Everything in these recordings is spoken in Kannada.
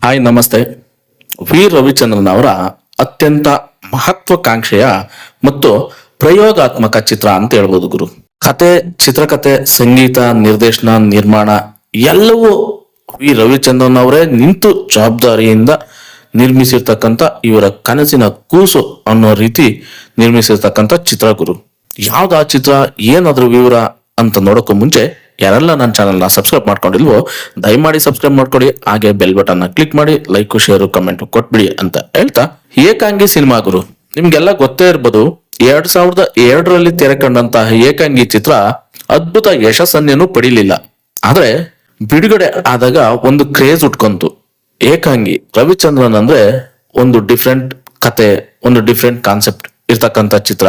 ಹಾಯ್ ನಮಸ್ತೆ. ವಿ ರವಿಚಂದ್ರನ್ ಅವರ ಅತ್ಯಂತ ಮಹತ್ವಾಕಾಂಕ್ಷೆಯ ಮತ್ತು ಪ್ರಯೋಗಾತ್ಮಕ ಚಿತ್ರ ಅಂತ ಹೇಳ್ಬೋದು ಗುರು. ಕತೆ, ಚಿತ್ರಕಥೆ, ಸಂಗೀತ, ನಿರ್ದೇಶನ, ನಿರ್ಮಾಣ ಎಲ್ಲವೂ ವಿ ರವಿಚಂದ್ರನ್ ಅವರೇ ನಿಂತು ಜವಾಬ್ದಾರಿಯಿಂದ ನಿರ್ಮಿಸಿರ್ತಕ್ಕಂಥ, ಇವರ ಕನಸಿನ ಕೂಸು ಅನ್ನೋ ರೀತಿ ನಿರ್ಮಿಸಿರ್ತಕ್ಕಂಥ ಚಿತ್ರ ಗುರು. ಯಾವ್ದು ಆ ಚಿತ್ರ, ಏನಾದ್ರೂ ವಿವರ ಅಂತ ನೋಡೋಕ್ಕೂ ಮುಂಚೆ ಯಾರೆಲ್ಲ ನನ್ನ ಚಾನಲ್ನ ಸಬ್ಸ್ಕ್ರೈಬ್ ಮಾಡ್ಕೊಂಡಿಲ್ವೋ ದಯಮಾಡಿ ಸಬ್ಸ್ಕ್ರೈಬ್ ಮಾಡ್ಕೊಳ್ಳಿ. ಹಾಗೆ ಬೆಲ್ ಬಟನ್ ನ ಕ್ಲಿಕ್ ಮಾಡಿ ಲೈಕ್, ಶೇರ್, ಕಮೆಂಟ್ ಕೊಟ್ಬಿಡಿ ಅಂತ ಹೇಳ್ತಾ, ಏಕಾಂಗಿ ಸಿನಿಮಾ ಗುರು. ನಿಮ್ಗೆಲ್ಲ ಗೊತ್ತೇ ಇರ್ಬೋದು, 2002ರಲ್ಲಿ ತೆರೆ ಕಂಡಂತಹ ಏಕಾಂಗಿ ಚಿತ್ರ ಅದ್ಭುತ ಯಶಸ್ಸನ್ನೇನು ಪಡಿಲಿಲ್ಲ. ಆದ್ರೆ ಬಿಡುಗಡೆ ಆದಾಗ ಒಂದು ಕ್ರೇಜ್ ಉಟ್ಕೊಂತು. ಏಕಾಂಗಿ ರವಿಚಂದ್ರನ್ ಅಂದ್ರೆ ಒಂದು ಡಿಫ್ರೆಂಟ್ ಕತೆ, ಒಂದು ಡಿಫ್ರೆಂಟ್ ಕಾನ್ಸೆಪ್ಟ್ ಇರ್ತಕ್ಕಂಥ ಚಿತ್ರ.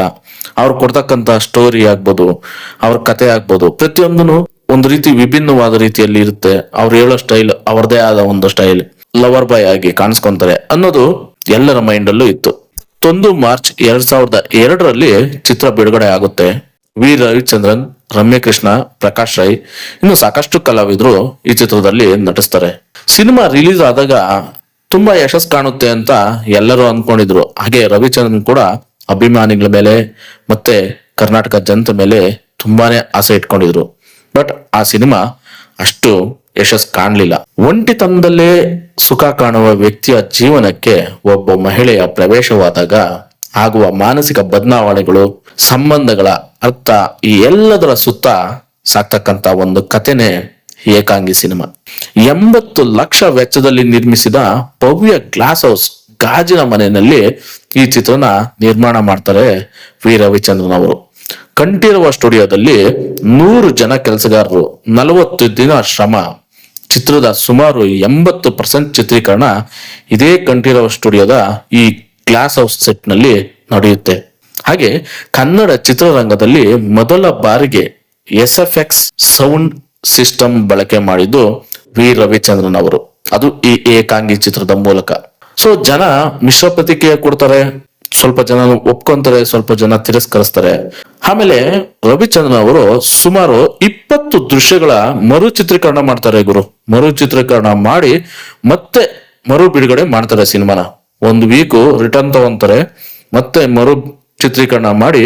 ಅವ್ರು ಕೊಡ್ತಕ್ಕಂತ ಸ್ಟೋರಿ ಆಗ್ಬೋದು, ಅವ್ರ ಕತೆ ಆಗ್ಬೋದು, ಪ್ರತಿಯೊಂದನು ಒಂದು ರೀತಿ ವಿಭಿನ್ನವಾದ ರೀತಿಯಲ್ಲಿ ಇರುತ್ತೆ. ಅವ್ರು ಹೇಳೋ ಸ್ಟೈಲ್ ಅವ್ರದೇ ಆದ ಒಂದು ಸ್ಟೈಲ್, ಲವರ್ ಬಾಯ್ ಆಗಿ ಕಾಣಿಸ್ಕೊಂತಾರೆ ಅನ್ನೋದು ಎಲ್ಲರ ಮೈಂಡ್ ಅಲ್ಲೂ ಇತ್ತು. 1 ಮಾರ್ಚ್ 2002ರಲ್ಲಿ ಚಿತ್ರ ಬಿಡುಗಡೆ ಆಗುತ್ತೆ. ವಿ ರವಿಚಂದ್ರನ್, ರಮ್ಯಕೃಷ್ಣ, ಪ್ರಕಾಶ್ ರೈ, ಇನ್ನು ಸಾಕಷ್ಟು ಕಲಾವಿದರು ಈ ಚಿತ್ರದಲ್ಲಿ ನಟಿಸ್ತಾರೆ. ಸಿನಿಮಾ ರಿಲೀಸ್ ಆದಾಗ ತುಂಬಾ ಯಶಸ್ ಕಾಣುತ್ತೆ ಅಂತ ಎಲ್ಲರೂ ಅನ್ಕೊಂಡಿದ್ರು. ಹಾಗೆ ರವಿಚಂದ್ರನ್ ಕೂಡ ಅಭಿಮಾನಿಗಳ ಮೇಲೆ ಮತ್ತೆ ಕರ್ನಾಟಕ ಜನತೆ ಮೇಲೆ ತುಂಬಾನೇ ಆಸೆ ಇಟ್ಕೊಂಡಿದ್ರು. ಬಟ್ ಆ ಸಿನಿಮಾ ಅಷ್ಟು ಯಶಸ್ ಕಾಣಲಿಲ್ಲ. ಒಂಟಿತನದಲ್ಲೇ ಸುಖ ಕಾಣುವ ವ್ಯಕ್ತಿಯ ಜೀವನಕ್ಕೆ ಒಬ್ಬ ಮಹಿಳೆಯ ಪ್ರವೇಶವಾದಾಗ ಆಗುವ ಮಾನಸಿಕ ಬದಲಾವಣೆಗಳು, ಸಂಬಂಧಗಳ ಅರ್ಥ, ಈ ಎಲ್ಲದರ ಸುತ್ತ ಸಾಕ್ತಕ್ಕಂತ ಒಂದು ಕಥೆನೆ ಏಕಾಂಗಿ ಸಿನಿಮಾ. 80 ಲಕ್ಷ ವೆಚ್ಚದಲ್ಲಿ ನಿರ್ಮಿಸಿದ ಭವ್ಯ ಗ್ಲಾಸ್ ಹೌಸ್, ಗಾಜಿನ ಮನೆಯಲ್ಲಿ ಈ ಚಿತ್ರನ ನಿರ್ಮಾಣ ಮಾಡ್ತಾರೆ ವಿ ರವಿಚಂದ್ರನ್ ಅವರು. ಕಂಠೀರವ ಸ್ಟುಡಿಯೋದಲ್ಲಿ 100 ಜನ ಕೆಲಸಗಾರರು, 40 ದಿನ ಶ್ರಮ. ಚಿತ್ರದ ಸುಮಾರು 80% ಚಿತ್ರೀಕರಣ ಇದೇ ಕಂಠೀರವ ಸ್ಟುಡಿಯೋದ ಈ ಗ್ಲಾಸ್ ಹೌಸ್ ಸೆಟ್ ನಲ್ಲಿ ನಡೆಯುತ್ತೆ. ಹಾಗೆ ಕನ್ನಡ ಚಿತ್ರರಂಗದಲ್ಲಿ ಮೊದಲ ಬಾರಿಗೆ SFX ಸೌಂಡ್ ಸಿಸ್ಟಮ್ ಬಳಕೆ ಮಾಡಿದ್ದು ವಿ ರವಿಚಂದ್ರನ್ ಅವರು, ಅದು ಈ ಏಕಾಂಗಿ ಚಿತ್ರದ ಮೂಲಕ. ಸೊ ಜನ ಮಿಶ್ರ ಪ್ರತಿಕ್ರಿಯೆ ಕೊಡ್ತಾರೆ. ಸ್ವಲ್ಪ ಜನ ಒಪ್ಕೊಂತಾರೆ, ಸ್ವಲ್ಪ ಜನ ತಿರಸ್ಕರಿಸ್ತಾರೆ. ಆಮೇಲೆ ರವಿಚಂದ್ರನ್ ಅವರು ಸುಮಾರು 20 ದೃಶ್ಯಗಳ ಮರು ಚಿತ್ರೀಕರಣ ಮಾಡ್ತಾರೆ ಗುರು. ಮರು ಚಿತ್ರೀಕರಣ ಮಾಡಿ ಮತ್ತೆ ಮರು ಬಿಡುಗಡೆ ಮಾಡ್ತಾರೆ ಸಿನಿಮಾನ. 1 ವೀಕ್ ರಿಟರ್ನ್ ತಗೊಂತಾರೆ, ಮತ್ತೆ ಮರು ಚಿತ್ರೀಕರಣ ಮಾಡಿ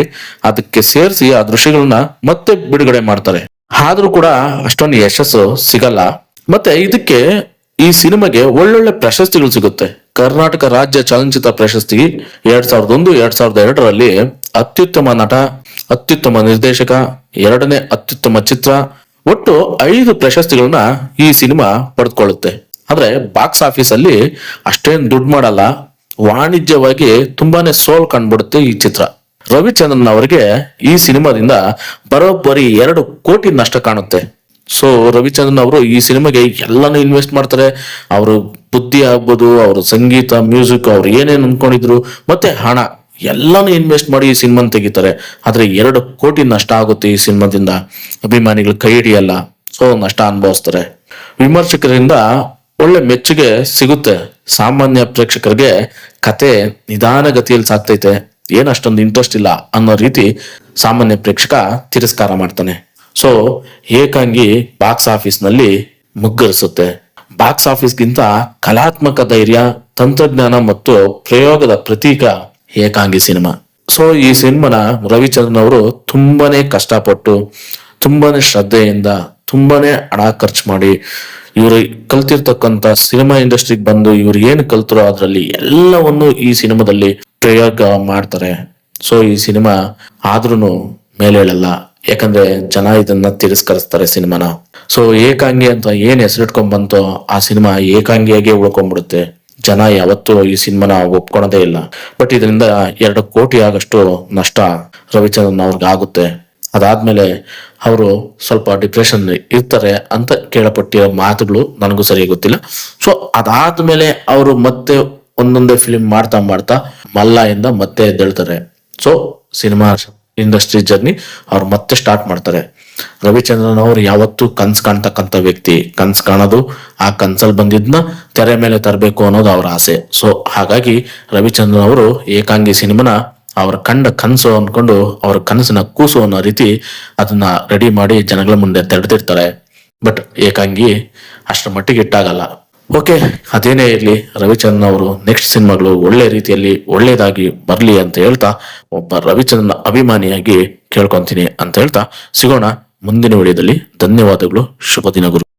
ಅದಕ್ಕೆ ಸೇರಿಸಿ ಆ ದೃಶ್ಯಗಳನ್ನ ಮತ್ತೆ ಬಿಡುಗಡೆ ಮಾಡ್ತಾರೆ. ಆದ್ರೂ ಕೂಡ ಅಷ್ಟೊಂದು ಯಶಸ್ಸು ಸಿಗಲ್ಲ. ಮತ್ತೆ ಇದಕ್ಕೆ, ಈ ಸಿನಿಮಾಗೆ ಒಳ್ಳೊಳ್ಳೆ ಪ್ರಶಸ್ತಿಗಳು ಸಿಗುತ್ತೆ. ಕರ್ನಾಟಕ ರಾಜ್ಯ ಚಲನಚಿತ್ರ ಪ್ರಶಸ್ತಿ 2001, 2002ರಲ್ಲಿ ಅತ್ಯುತ್ತಮ ನಟ, ಅತ್ಯುತ್ತಮ ನಿರ್ದೇಶಕ, 2ನೇ ಅತ್ಯುತ್ತಮ ಚಿತ್ರ, ಒಟ್ಟು 5 ಪ್ರಶಸ್ತಿಗಳನ್ನ ಈ ಸಿನಿಮಾ ಪಡೆದುಕೊಳ್ಳುತ್ತೆ. ಆದ್ರೆ ಬಾಕ್ಸ್ ಆಫೀಸ್ ಅಲ್ಲಿ ಅಷ್ಟೇನ್ ದುಡ್ಡು ಮಾಡಲ್ಲ, ವಾಣಿಜ್ಯವಾಗಿ ತುಂಬಾನೇ ಸೋಲ್ ಕಂಡ್ಬಿಡುತ್ತೆ ಈ ಚಿತ್ರ. ರವಿಚಂದ್ರನ್ ಅವರಿಗೆ ಈ ಸಿನಿಮಾದಿಂದ ಬರೋಬ್ಬರಿ 2 ಕೋಟಿ ನಷ್ಟ ಕಾಣುತ್ತೆ. ಸೊ ರವಿಚಂದ್ರನ್ ಅವರು ಈ ಸಿನಿಮಾಗೆ ಎಲ್ಲಾನು ಇನ್ವೆಸ್ಟ್ ಮಾಡ್ತಾರೆ. ಅವರು ಬುದ್ಧಿ ಆಗ್ಬೋದು, ಅವರು ಸಂಗೀತ, ಮ್ಯೂಸಿಕ್, ಅವ್ರು ಏನೇನು ಅನ್ಕೊಂಡಿದ್ರು, ಮತ್ತೆ ಹಣ ಎಲ್ಲಾನು ಇನ್ವೆಸ್ಟ್ ಮಾಡಿ ಈ ಸಿನಿಮಾ ತೆಗಿತಾರೆ. ಆದ್ರೆ 2 ಕೋಟಿ ನಷ್ಟ ಆಗುತ್ತೆ ಈ ಸಿನಿಮಾದಿಂದ. ಅಭಿಮಾನಿಗಳು ಕೈ ಹಿಡಿಯಲ್ಲ, ಸೊ ನಷ್ಟ ಅನುಭವಿಸ್ತಾರೆ. ವಿಮರ್ಶಕರಿಂದ ಒಳ್ಳೆ ಮೆಚ್ಚುಗೆ ಸಿಗುತ್ತೆ. ಸಾಮಾನ್ಯ ಪ್ರೇಕ್ಷಕರಿಗೆ ಕತೆ ನಿಧಾನಗತಿಯಲ್ಲಿ ಸಾಕ್ತೈತೆ, ಏನ್ ಅಷ್ಟೊಂದು ಇಂಟ್ರೆಸ್ಟ್ ಇಲ್ಲ ಅನ್ನೋ ರೀತಿ ಸಾಮಾನ್ಯ ಪ್ರೇಕ್ಷಕ ತಿರಸ್ಕಾರ ಮಾಡ್ತಾನೆ. ಸೊ ಏಕಾಂಗಿ ಬಾಕ್ಸ್ ಆಫೀಸ್ ನಲ್ಲಿ ಮುಗ್ಗರಿಸುತ್ತೆ. ಬಾಕ್ಸ್ ಆಫೀಸ್ಗಿಂತ ಕಲಾತ್ಮಕ ಧೈರ್ಯ, ತಂತ್ರಜ್ಞಾನ ಮತ್ತು ಪ್ರಯೋಗದ ಪ್ರತೀಕ ಏಕಾಂಗಿ ಸಿನಿಮಾ. ಸೊ ಈ ಸಿನಿಮಾನ ರವಿಚಂದ್ರನ್ ಅವರು ತುಂಬಾನೇ ಕಷ್ಟಪಟ್ಟು, ತುಂಬಾನೇ ಶ್ರದ್ಧೆಯಿಂದ, ತುಂಬಾನೇ ಹಣ ಖರ್ಚು ಮಾಡಿ, ಇವರು ಕಲ್ತಿರ್ತಕ್ಕಂತ ಸಿನಿಮಾ ಇಂಡಸ್ಟ್ರಿಗೆ ಬಂದು ಇವ್ರು ಏನು ಕಲ್ತರೋ ಅದರಲ್ಲಿ ಎಲ್ಲವನ್ನು ಈ ಸಿನಿಮಾದಲ್ಲಿ ಪ್ರಯೋಗ ಮಾಡ್ತಾರೆ. ಸೊ ಈ ಸಿನಿಮಾ ಆದ್ರೂ ಮೇಲೇಳಲ್ಲ, ಯಾಕಂದ್ರೆ ಜನ ಇದನ್ನ ತಿರಸ್ಕರಿಸ್ತಾರೆ ಸಿನಿಮಾನ. ಸೊ ಏಕಾಂಗಿ ಅಂತ ಏನ್ ಹೆಸರಿಟ್ಕೊಂಡ್ ಬಂತೋ ಆ ಸಿನಿಮಾ ಏಕಾಂಗಿಯಾಗೆ ಉಳ್ಕೊಂಡ್ಬಿಡುತ್ತೆ. ಜನ ಯಾವತ್ತೂ ಈ ಸಿನಿಮಾನ ಒಪ್ಕೊಳೋದೇ ಇಲ್ಲ. ಬಟ್ ಇದರಿಂದ 2 ಕೋಟಿ ಆಗಷ್ಟು ನಷ್ಟ ರವಿಚಂದ್ರನ್ ಅವ್ರಿಗೆ ಆಗುತ್ತೆ. ಅದಾದ್ಮೇಲೆ ಅವರು ಸ್ವಲ್ಪ ಡಿಪ್ರೆಷನ್ ಇರ್ತಾರೆ ಅಂತ ಕೇಳಪಟ್ಟಿರೋ ಮಾತುಗಳು ನನಗೂ ಸರಿಯಾಗಿ ಗೊತ್ತಿಲ್ಲ. ಸೊ ಅದಾದ್ಮೇಲೆ ಅವರು ಮತ್ತೆ ಒಂದೊಂದೇ ಫಿಲ್ಮ್ ಮಾಡ್ತಾ ಮಾಡ್ತಾ ಮಲ್ಲ ಇಂದ ಮತ್ತೆ ಎದ್ದೇಳ್ತಾರೆ. ಸೊ ಸಿನಿಮಾ ಇಂಡಸ್ಟ್ರಿ ಜರ್ನಿ ಅವ್ರು ಮತ್ತೆ ಸ್ಟಾರ್ಟ್ ಮಾಡ್ತಾರೆ. ರವಿಚಂದ್ರನ್ ಅವರು ಯಾವತ್ತೂ ಕನ್ಸ್ ಕಾಣ್ತಕ್ಕಂಥ ವ್ಯಕ್ತಿ. ಕನ್ಸ್ ಕಾಣೋದು, ಆ ಕನ್ಸಲ್ ಬಂದಿದ್ನ ತೆರೆ ಮೇಲೆ ತರಬೇಕು ಅನ್ನೋದು ಅವ್ರ ಆಸೆ. ಸೊ ಹಾಗಾಗಿ ರವಿಚಂದ್ರನ್ ಅವರು ಏಕಾಂಗಿ ಸಿನಿಮಾನ ಅವ್ರ ಕಂಡ ಕನಸು ಅನ್ಕೊಂಡು ಅವ್ರ ಕನಸಿನ ಕೂಸು ಅನ್ನೋ ರೀತಿ ಅದನ್ನ ರೆಡಿ ಮಾಡಿ ಜನಗಳ ಮುಂದೆ ತೆರೆದಿರ್ತಾರೆ. ಬಟ್ ಏಕಾಂಗಿ ಅಷ್ಟರ ಮಟ್ಟಿಗೆ ಇಟ್ಟಾಗಲ್ಲ. ಓಕೆ, ಅದೇನೇ ಇರಲಿ, ರವಿಚಂದ್ರನ್ ಅವರು ನೆಕ್ಸ್ಟ್ ಸಿನಿಮಾಗಳು ಒಳ್ಳೆ ರೀತಿಯಲ್ಲಿ ಒಳ್ಳೇದಾಗಿ ಬರ್ಲಿ ಅಂತ ಹೇಳ್ತಾ, ಒಬ್ಬ ರವಿಚಂದ್ರನ್ ಅಭಿಮಾನಿಯಾಗಿ ಕೇಳ್ಕೊಂತೀನಿ ಅಂತ ಹೇಳ್ತಾ ಸಿಗೋಣ ಮುಂದಿನ ವಿಡಿಯೋದಲ್ಲಿ. ಧನ್ಯವಾದಗಳು. ಶುಭ ದಿನ ಗುರು.